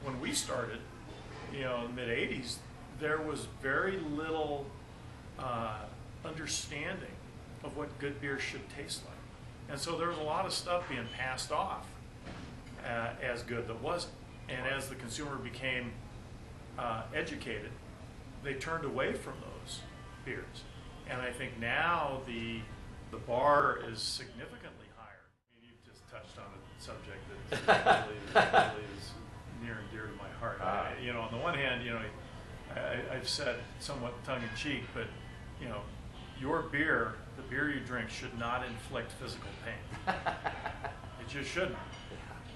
when we started, in the mid '80s, there was very little understanding of what good beer should taste like. And so there was a lot of stuff being passed off as good that wasn't. And as the consumer became educated, they turned away from those beers. And I think now the bar is significantly higher. I mean, you've just touched on a subject that really is near and dear to my heart. On the one hand, I've said somewhat tongue-in-cheek, but your beer, the beer you drink, should not inflict physical pain. It just shouldn't.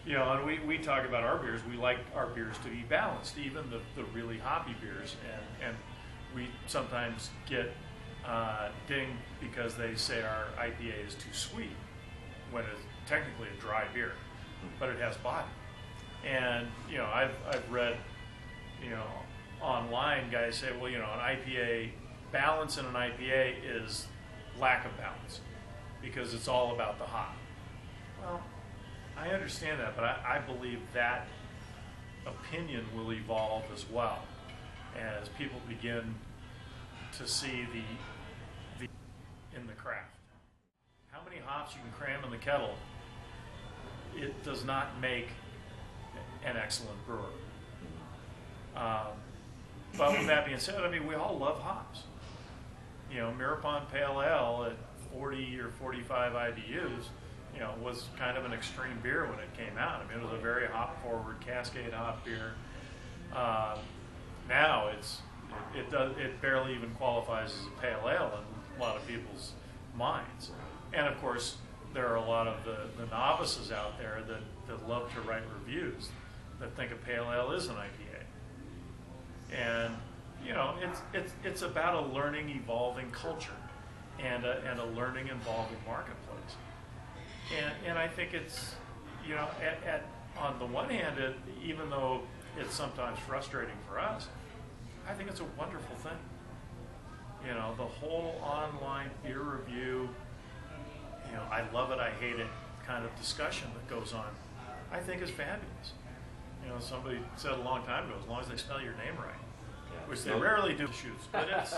And we talk about our beers. We like our beers to be balanced, even the really hoppy beers. And we sometimes get dinged because they say our IPA is too sweet, when it's technically a dry beer, but it has body. And I've read online guys say, well, an IPA, balance in an IPA is lack of balance because it's all about the hop. Well, I understand that, but I believe that opinion will evolve as well as people begin to see the in the craft. How many hops you can cram in the kettle, it does not make an excellent brewer. But with that being said, we all love hops. Mirapon Pale Ale at 40 or 45 IBUs, was kind of an extreme beer when it came out. It was a very hop-forward Cascade hop beer. Now it barely even qualifies as a pale ale in a lot of people's minds. And of course, there are a lot of the novices out there that love to write reviews that think a pale ale is an IPA. And it's about a learning, evolving culture and a learning, evolving marketplace. And I think it's, on the one hand, even though it's sometimes frustrating for us, I think it's a wonderful thing. The whole online beer review, I love it, I hate it kind of discussion that goes on, I think is fabulous. Somebody said a long time ago, as long as they spell your name right, which they rarely do, Deschutes, but it's,